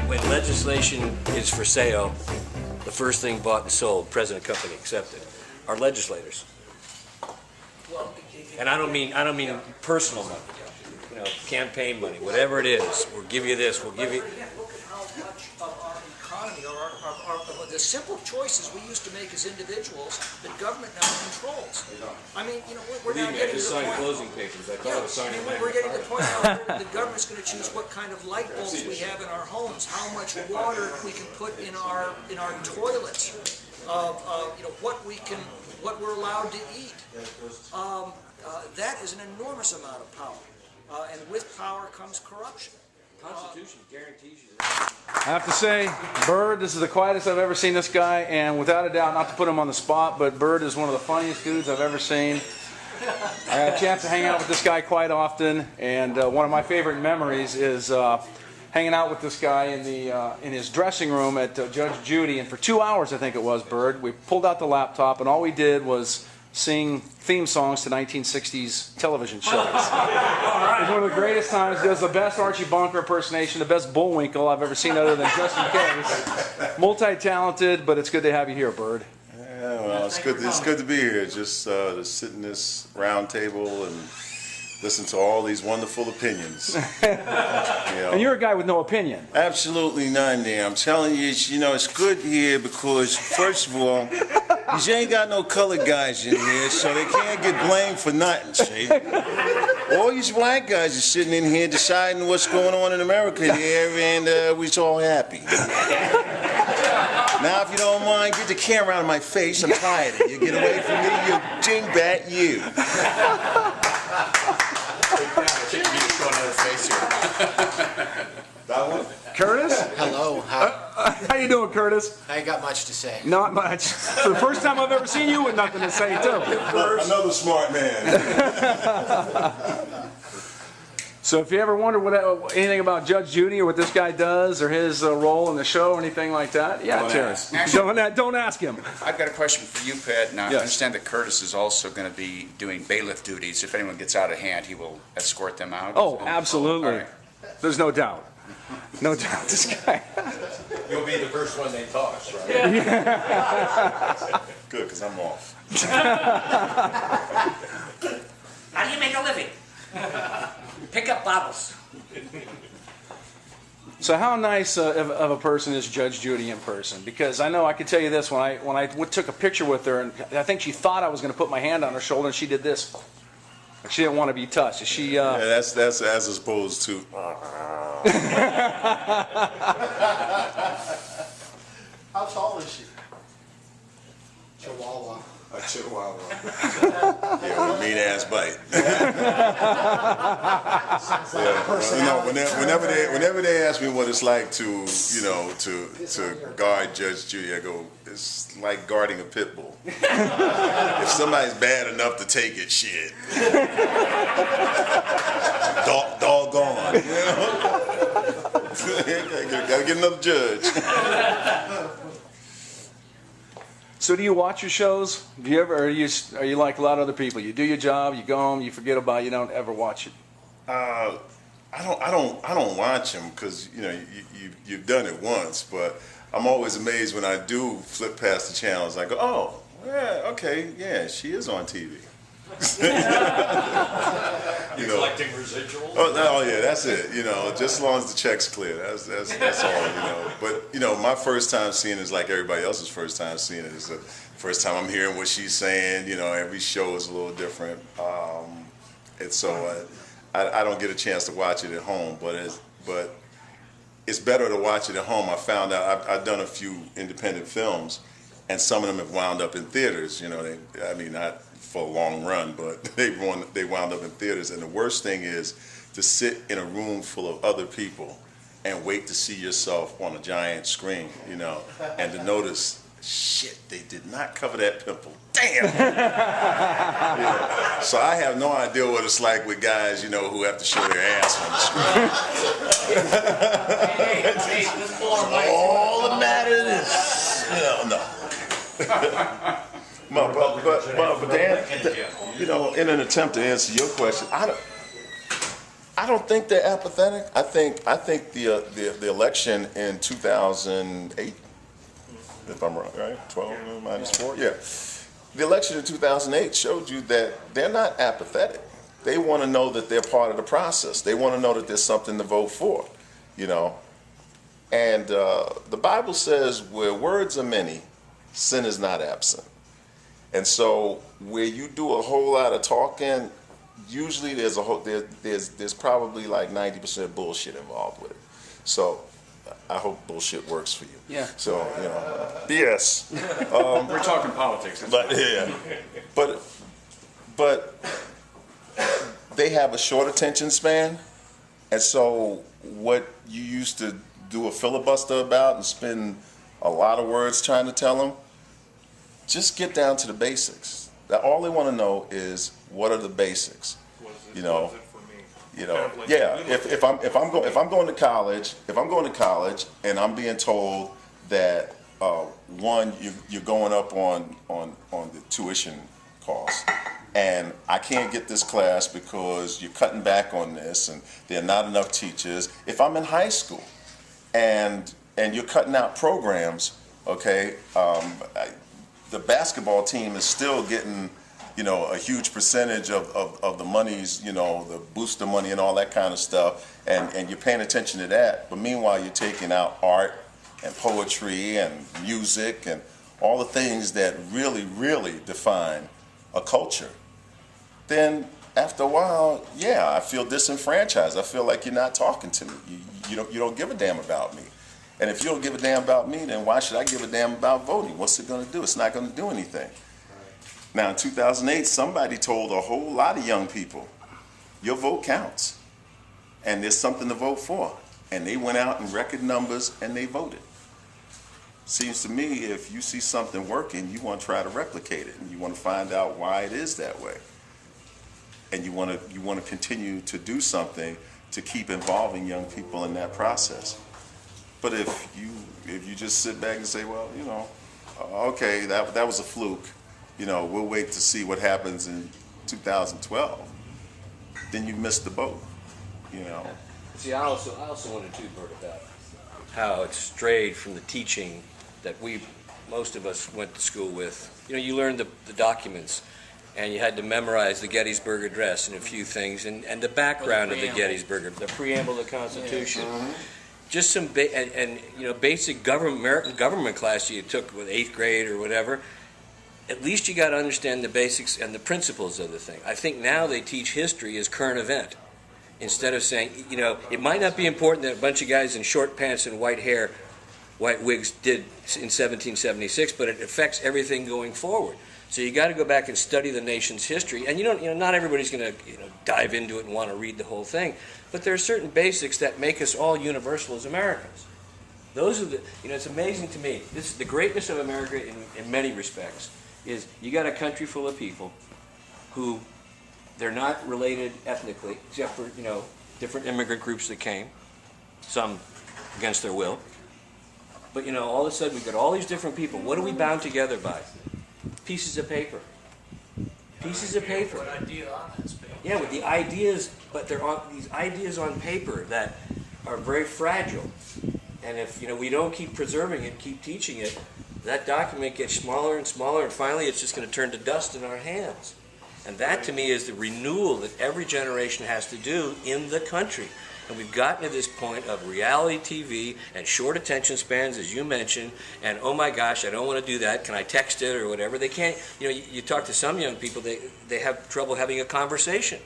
When legislation is for sale, the first thing bought and sold, president company accepted, are legislators. And I don't mean personal money, you know, campaign money, whatever it is. We'll give you this, we'll give you. Look at how much of our economy, or the simple choices we used to make as individuals, that government now controls. I mean, you know, we're now getting to the point. Closing papers. I thought it was signing. We're getting to the point now where the government's going to choose what kind of light bulbs we have in our homes, how much water we can put in our toilets, you know, what we're allowed to eat. That is an enormous amount of power, and with power comes corruption. Constitution guarantees you. I have to say, Bird, this is the quietest I've ever seen this guy, and without a doubt, not to put him on the spot, but Bird is one of the funniest dudes I've ever seen. I had a chance to hang out with this guy quite often, and one of my favorite memories is hanging out with this guy in his dressing room at Judge Judy, and for 2 hours, I think it was, Bird, we pulled out the laptop, and all we did was sing theme songs to 1960s television shows. It was one of the greatest times. He does the best Archie Bunker impersonation, the best Bullwinkle I've ever seen other than Just in Case. Multi-talented, but it's good to have you here, Bird. Yeah, well, it's good to be here. Just to sit in this round table and listen to all these wonderful opinions. You know. And you're a guy with no opinion. Absolutely none there. I'm telling you, you know, it's good here because, first of all, you ain't got no colored guys in here, so they can't get blamed for nothing, see? All these black guys are sitting in here deciding what's going on in America here, and we're all happy. Now, if you don't mind, get the camera out of my face. I'm tired of you. Get away from me, you dingbat, you. That one? Curtis? Hello. How you doing, Curtis? I ain't got much to say. Not much. It's the first time I've ever seen you with nothing to say, too. Another smart man. So if you ever wonder anything about Judge Judy or what this guy does or his role in the show or anything like that, yeah, Terrence. Don't ask him. I've got a question for you, Pat. Now, Yes. I understand that Curtis is also going to be doing bailiff duties. If anyone gets out of hand, he will escort them out. Oh, absolutely. All right. There's no doubt. No doubt. This guy. You'll be the first one they toss, right? Good, because I'm off. How do you make a living? Pick up bottles. So how nice of a person is Judge Judy in person? Because I know I can tell you this, when I took a picture with her, and I think she thought I was going to put my hand on her shoulder, and she did this. Like she didn't want to be touched. Is she? Yeah, that's as opposed to. How tall is she? Chihuahua. A chihuahua. Yeah, with a mean ass bite. Yeah, whenever they ask me what it's like to guard Judge Judy, I go, it's like guarding a pit bull. If somebody's bad enough to take it, shit. Doggone. You know? Gotta get another judge. So do you watch your shows? Do you ever? Are you like a lot of other people? You do your job, you go home, you forget about it, you don't ever watch it. I don't watch them because you've done it once, but I'm always amazed when I do flip past the channels. I go, oh yeah, okay, yeah, she is on TV. Collecting residuals? Oh yeah, that's it. Just as long as the check's clear, that's all. But my first time seeing it is like everybody else's first time seeing it. It's the first time I'm hearing what she's saying. Every show is a little different, and so I don't get a chance to watch it at home. But it's better to watch it at home. I found out I've done a few independent films, and some of them have wound up in theaters. Not for a long run, but they wound up in theaters. And the worst thing is to sit in a room full of other people and wait to see yourself on a giant screen, and to notice, shit, they did not cover that pimple. Damn! So I have no idea what it's like with guys, who have to show their ass on the screen. All that matters is, no. But Dan, in an attempt to answer your question, I don't think they're apathetic. I think the election in 2008, if I'm wrong, right? 12 minus 4, yeah. The election in 2008 showed you that they're not apathetic. They want to know that they're part of the process. They want to know that there's something to vote for, you know. And the Bible says, where words are many, sin is not absent. And so, where you do a whole lot of talking, usually there's probably like 90% bullshit involved with it. So, I hope bullshit works for you. Yeah. So, you know, BS. We're talking politics. But yeah, but they have a short attention span, and so what you used to do a filibuster about and spend a lot of words trying to tell them, just get down to the basics. That all they want to know is what are the basics. You know. You know, yeah. If I'm going to college, and I'm being told that one, you're going up on the tuition costs, and I can't get this class because you're cutting back on this, and there are not enough teachers. If I'm in high school, and you're cutting out programs, okay, the basketball team is still getting, you know, a huge percentage of the monies, you know, the booster money and all that kind of stuff, and you're paying attention to that. But meanwhile, you're taking out art and poetry and music and all the things that really, really define a culture. Then after a while, yeah, I feel disenfranchised. I feel like you're not talking to me. You don't give a damn about me. And if you don't give a damn about me, then why should I give a damn about voting? What's it going to do? It's not going to do anything. Now, in 2008, somebody told a whole lot of young people, your vote counts, and there's something to vote for. And they went out in record numbers, and they voted. Seems to me, if you see something working, you want to try to replicate it, and you want to find out why it is that way. And you want to continue to do something to keep involving young people in that process. But if you just sit back and say, well, you know, okay, that was a fluke. You know, we'll wait to see what happens in 2012. Then you missed the boat, you know. See, I also wanted to, Bert, about how it strayed from the teaching that most of us went to school with. You know, you learned the documents, and you had to memorize the Gettysburg Address and a few things, and the background of the Gettysburg, the preamble of the Constitution. Yeah. Just some basic American government class you took with 8th grade or whatever. At least you got to understand the basics and the principles of the thing. I think now they teach history as current event, instead of saying, you know, it might not be important that a bunch of guys in short pants and white hair, white wigs did in 1776, but it affects everything going forward. So you got to go back and study the nation's history, and not everybody's going to dive into it and want to read the whole thing, but there are certain basics that make us all universal as Americans. Those are it's amazing to me. This is the greatness of America in many respects. Is you got a country full of people who they're not related ethnically, except for different immigrant groups that came, some against their will. But all of a sudden we've got all these different people. What are we bound together by? Pieces of paper. Pieces of paper. What idea on this paper? Yeah, with the ideas, but they're on these ideas on paper that are very fragile. And if we don't keep preserving it, keep teaching it, that document gets smaller and smaller, and finally it's just going to turn to dust in our hands. And that, to me, is the renewal that every generation has to do in the country. And we've gotten to this point of reality TV and short attention spans, as you mentioned, and oh my gosh, I don't want to do that. Can I text it or whatever? They can't. You talk to some young people, they have trouble having a conversation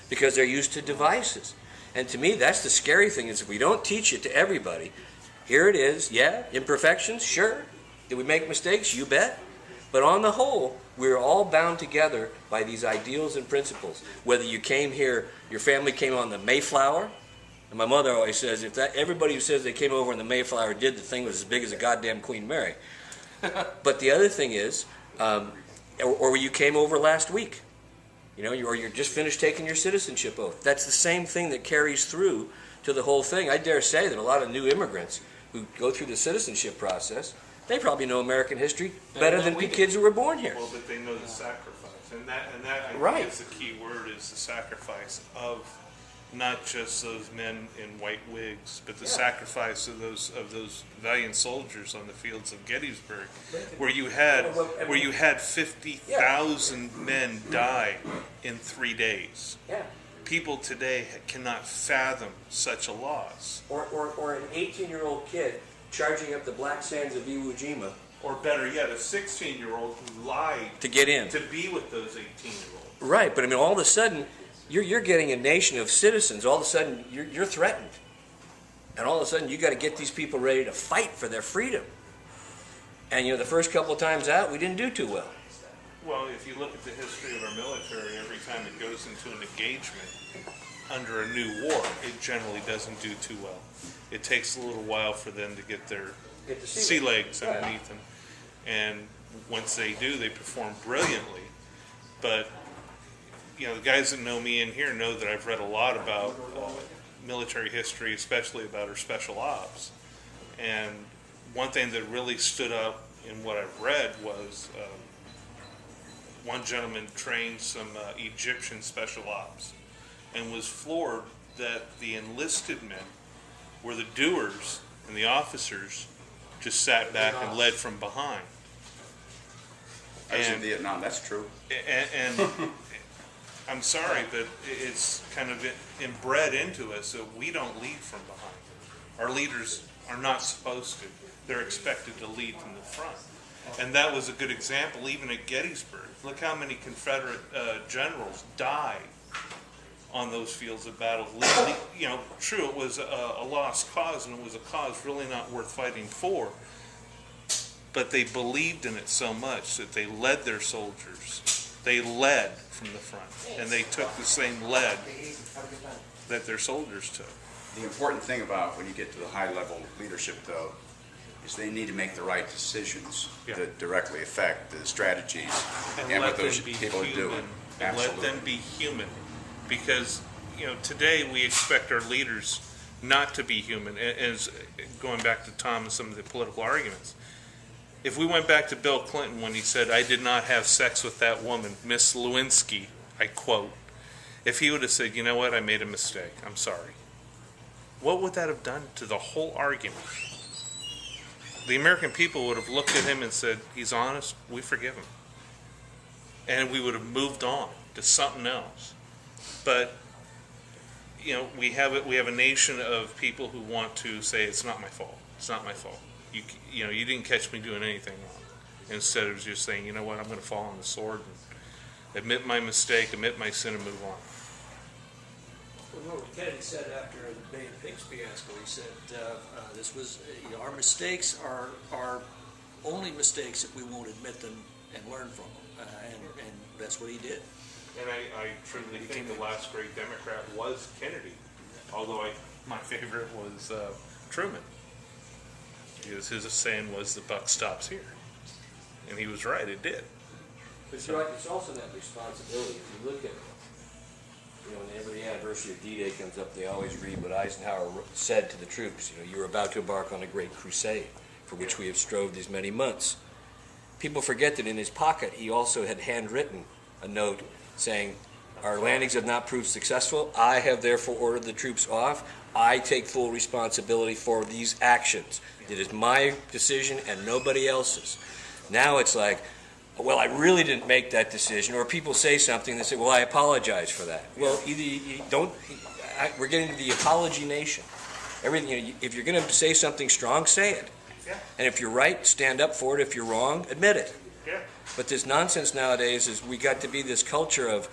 because they're used to devices. And to me, that's the scary thing, is if we don't teach it to everybody, here it is, yeah, imperfections, sure. Did we make mistakes? You bet. But on the whole, we're all bound together by these ideals and principles. Whether you came here, your family came on the Mayflower, and my mother always says, everybody who says they came over on the Mayflower did, the thing was as big as a goddamn Queen Mary. But the other thing is, or you came over last week, or you're just finished taking your citizenship oath. That's the same thing that carries through to the whole thing. I dare say that a lot of new immigrants who go through the citizenship process, they probably know American history better than kids who were born here. Well, but they know the sacrifice, and that I Right. think is the key word, is the sacrifice of not just those men in white wigs, but the sacrifice of those valiant soldiers on the fields of Gettysburg, where you had 50,000 men die in 3 days. Yeah. People today cannot fathom such a loss. Or an 18-year-old kid charging up the black sands of Iwo Jima. Or better yet, a 16-year-old who lied To get in. to be with those 18-year-olds. Right, but I mean, all of a sudden, you're getting a nation of citizens. All of a sudden, you're threatened. And all of a sudden, you got to get these people ready to fight for their freedom. And, the first couple of times out, we didn't do too well. Well, if you look at the history of our military, every time it goes into an engagement under a new war, it generally doesn't do too well. It takes a little while for them to get their sea legs underneath them. And once they do, they perform brilliantly. But, the guys that know me in here know that I've read a lot about military history, especially about our special ops. And one thing that really stood out in what I've read was one gentleman trained some Egyptian special ops and was floored that the enlisted men were the doers and the officers just sat back and led from behind. I was in Vietnam, that's true. And I'm sorry, but it's kind of inbred into us that we don't lead from behind. Our leaders are not supposed to. They're expected to lead from the front. And that was a good example, even at Gettysburg. Look how many Confederate generals died on those fields of battle. True, it was a lost cause, and it was a cause really not worth fighting for. But they believed in it so much that they led their soldiers. They led from the front, and they took the same lead that their soldiers took. The important thing about when you get to the high level leadership, though, is they need to make the right decisions that directly affect the strategies and what those people are doing. And let them be human. Because, today we expect our leaders not to be human. As going back to Tom and some of the political arguments. If we went back to Bill Clinton when he said, "I did not have sex with that woman, Miss Lewinsky," I quote, if he would have said, "You know what, I made a mistake, I'm sorry," what would that have done to the whole argument? The American people would have looked at him and said, "He's honest, we forgive him." And we would have moved on to something else. But, we have a nation of people who want to say, "It's not my fault, it's not my fault. You didn't catch me doing anything wrong," instead of just saying, "You know what, I'm going to fall on the sword and admit my mistake, admit my sin, and move on." Well, what Kennedy said after the Bay of Pigs fiasco, he said, this was, our mistakes are only mistakes if we won't admit them and learn from them. And that's what he did. And I truly think the last great Democrat was Kennedy, although my favorite was Truman. Because his saying was, "The buck stops here." And he was right, it did. But it's also that responsibility. If you look at, whenever the anniversary of D-Day comes up, they always read what Eisenhower said to the troops. "You're about to embark on a great crusade, for which we have strove these many months." People forget that in his pocket, he also had handwritten a note saying, "Our landings have not proved successful. I have therefore ordered the troops off. I take full responsibility for these actions. It is my decision and nobody else's." Now it's like, "Well, I really didn't make that decision," or people say something, they say, "Well, I apologize for that." Well, either you don't, we're getting to the apology nation. Everything, if you're going to say something strong, say it. Yeah. And if you're right, stand up for it. If you're wrong, admit it. Yeah. But this nonsense nowadays is we got to be this culture of,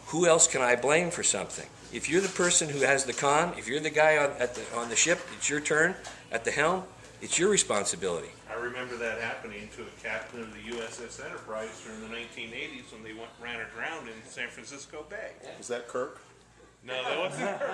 who else can I blame for something? If you're the person who has the con, if you're the guy on the ship, it's your turn at the helm, it's your responsibility. I remember that happening to a captain of the USS Enterprise during the 1980s when they ran aground in San Francisco Bay. Was that Kirk? No, that wasn't Kirk.